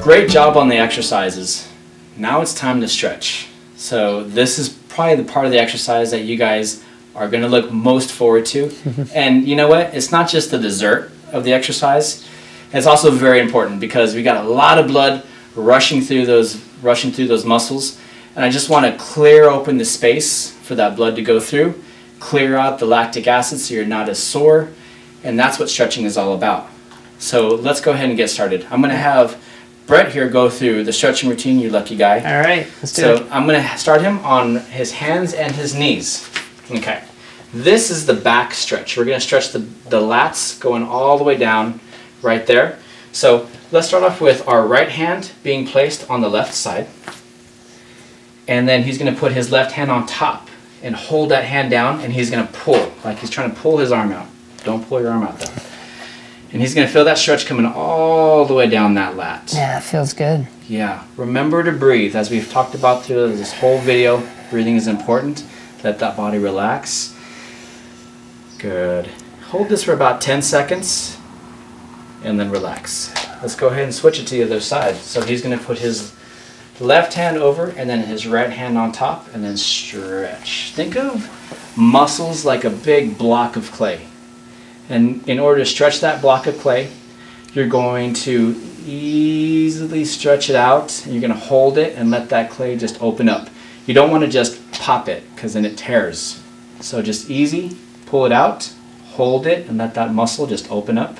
Great job on the exercises. Now it's time to stretch. So this is probably the part of the exercise that you guys are going to look most forward to. And you know what? It's not just the dessert of the exercise. It's also very important because we got a lot of blood rushing through those muscles. And I just want to clear open the space for that blood to go through, clear out the lactic acid so you're not as sore, and that's what stretching is all about. So let's go ahead and get started. I'm going to have Brett here go through the stretching routine, you lucky guy. All right, let's do it. So I'm going to start him on his hands and his knees. Okay. This is the back stretch. We're going to stretch the lats going all the way down right there. So let's start off with our right hand being placed on the left side. And then he's going to put his left hand on top and hold that hand down, and he's going to pull, like he's trying to pull his arm out. Don't pull your arm out though. And he's going to feel that stretch coming all the way down that lat. Yeah, it feels good. Yeah. Remember to breathe. As we've talked about through this whole video, breathing is important. Let that body relax. Good. Hold this for about 10 seconds and then relax. Let's go ahead and switch it to the other side. So he's going to put his left hand over and then his right hand on top and then stretch. Think of muscles like a big block of clay. And in order to stretch that block of clay, you're going to easily stretch it out. You're going to hold it and let that clay just open up. You don't want to just pop it because then it tears. So just easy, pull it out, hold it, and let that muscle just open up.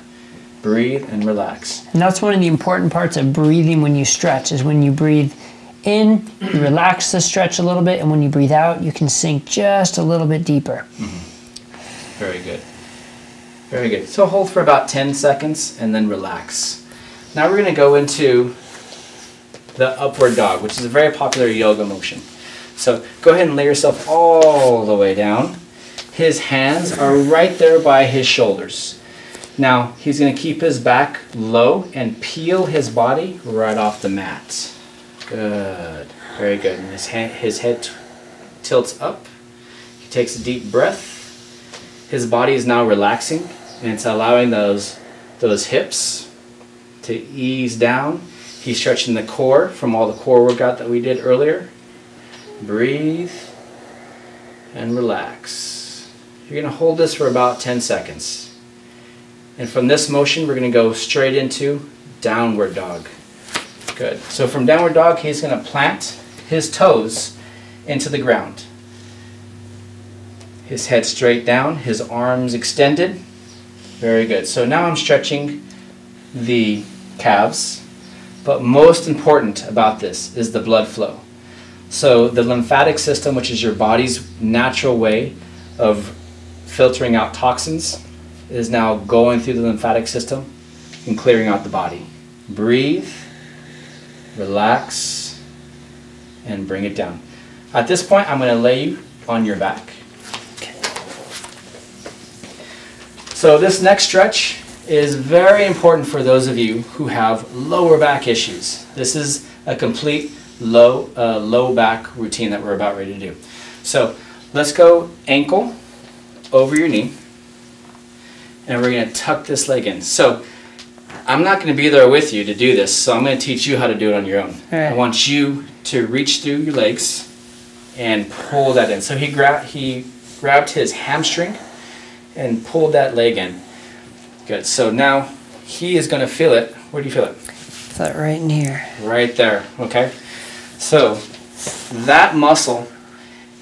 Breathe and relax. And that's one of the important parts of breathing when you stretch, is when you breathe in, you relax the stretch a little bit, and when you breathe out, you can sink just a little bit deeper. Very good. Very good. So hold for about 10 seconds and then relax. Now we're going to go into the upward dog, which is a very popular yoga motion. So go ahead and lay yourself all the way down. His hands are right there by his shoulders. Now he's going to keep his back low and peel his body right off the mat. Good. Very good. And his head tilts up. He takes a deep breath. His body is now relaxing, and it's allowing those hips to ease down. He's stretching the core from all the core workout that we did earlier. Breathe and relax. You're going to hold this for about 10 seconds. And from this motion, we're going to go straight into downward dog. Good. So from downward dog, he's going to plant his toes into the ground. His head straight down, his arms extended. Very good. So now I'm stretching the calves, but most important about this is the blood flow. So the lymphatic system, which is your body's natural way of filtering out toxins, is now going through the lymphatic system and clearing out the body. Breathe, relax, and bring it down. At this point, I'm going to lay you on your back. So this next stretch is very important for those of you who have lower back issues. This is a complete low back routine that we're about ready to do. So let's go ankle over your knee, and we're going to tuck this leg in. So I'm not going to be there with you to do this, so I'm going to teach you how to do it on your own. Right. I want you to reach through your legs and pull that in. So he grabbed his hamstring and pulled that leg in. Good. So now he is going to feel it. Where do you feel it? Feel it right in here. Right there. Okay. So that muscle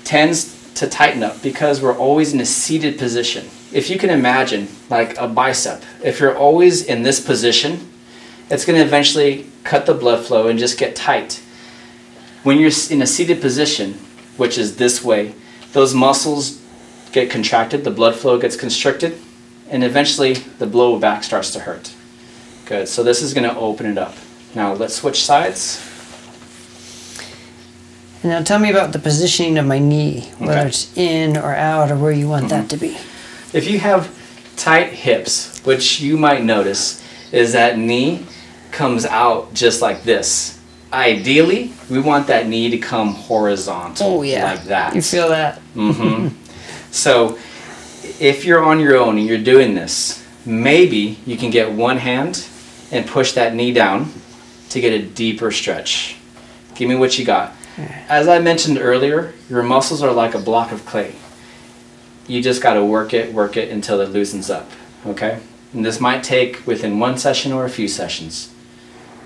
tends to tighten up because we're always in a seated position. If you can imagine, like a bicep, if you're always in this position, it's going to eventually cut the blood flow and just get tight. When you're in a seated position, which is this way, those muscles get contracted, the blood flow gets constricted, and eventually the lower back starts to hurt. Good. So this is going to open it up. Now let's switch sides. And now tell me about the positioning of my knee, whether it's in or out or where you want that to be. If you have tight hips, which you might notice, is that knee comes out just like this. Ideally, we want that knee to come horizontal, like that. You feel that? So if you're on your own and you're doing this, maybe you can get one hand and push that knee down to get a deeper stretch. Give me what you got. As I mentioned earlier, your muscles are like a block of clay. You just got to work it until it loosens up, okay? And this might take within one session or a few sessions,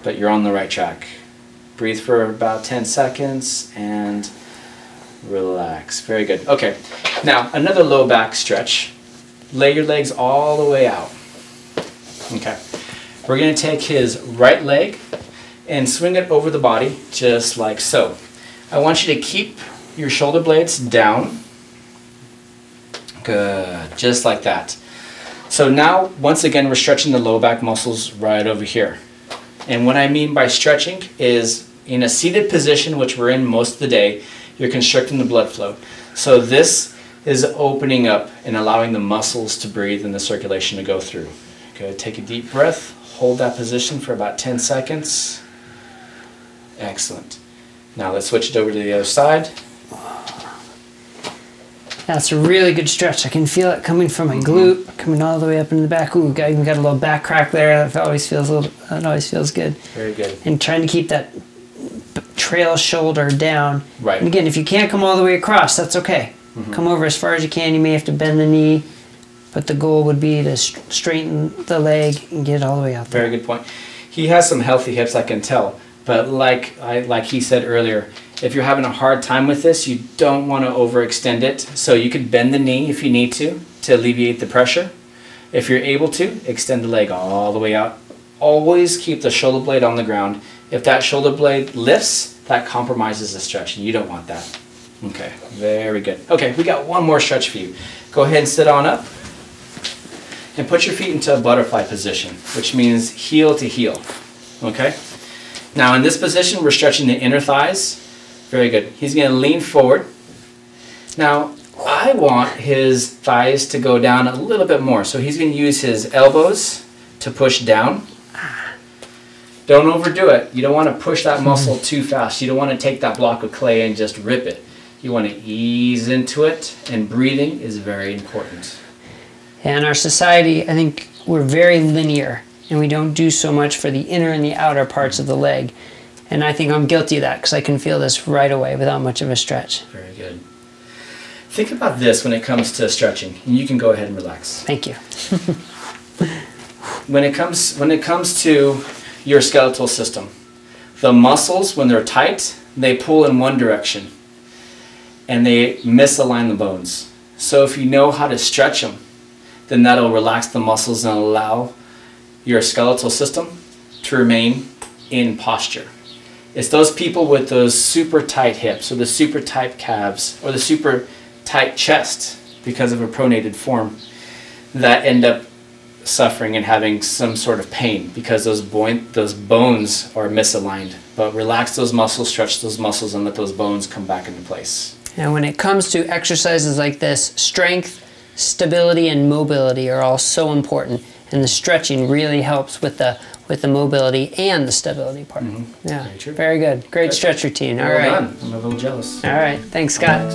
but you're on the right track. Breathe for about 10 seconds and relax. Very good. Okay, now another low back stretch. Lay your legs all the way out. Okay, we're going to take his right leg and swing it over the body just like so. I want you to keep your shoulder blades down. Good, just like that. So now, once again, we're stretching the low back muscles right over here. And what I mean by stretching is in a seated position, which we're in most of the day, you're constricting the blood flow. So this is opening up and allowing the muscles to breathe and the circulation to go through. Okay, take a deep breath, hold that position for about 10 seconds. Excellent. Now let's switch it over to the other side. That's a really good stretch. I can feel it coming from my glute, coming all the way up into the back. Ooh, even got a little back crack there. That always feels that always feels good. Very good. And trying to keep that trail shoulder down. Right. And again, if you can't come all the way across, that's okay. Come over as far as you can. You may have to bend the knee, but the goal would be to straighten the leg and get it all the way out there. Very good point. He has some healthy hips, I can tell. But like he said earlier, if you're having a hard time with this, you don't want to overextend it. So you could bend the knee if you need to alleviate the pressure. If you're able to, extend the leg all the way out. Always keep the shoulder blade on the ground. If that shoulder blade lifts, that compromises the stretch, and you don't want that. Okay, very good. Okay, we got one more stretch for you. Go ahead and sit on up and put your feet into a butterfly position, which means heel to heel. Okay? Now in this position, we're stretching the inner thighs. Very good. He's going to lean forward. Now, I want his thighs to go down a little bit more. So he's going to use his elbows to push down. Don't overdo it. You don't want to push that muscle too fast. You don't want to take that block of clay and just rip it. You want to ease into it, and breathing is very important. In our society, I think we're very linear, and we don't do so much for the inner and the outer parts of the leg. And I think I'm guilty of that because I can feel this right away without much of a stretch. Very good. Think about this when it comes to stretching. You can go ahead and relax. Thank you. When it comes to your skeletal system, the muscles, when they're tight, they pull in one direction and they misalign the bones. So if you know how to stretch them, then that'll relax the muscles and allow your skeletal system to remain in posture. It's those people with those super tight hips or the super tight calves or the super tight chest because of a pronated form that end up suffering and having some sort of pain because those bones are misaligned. But relax those muscles, stretch those muscles, and let those bones come back into place. And when it comes to exercises like this, strength, stability, and mobility are all so important. And the stretching really helps with the mobility and the stability part. Yeah, very good. Great stretch routine. All right. Well done. I'm a little jealous. All right. Thanks, Scott.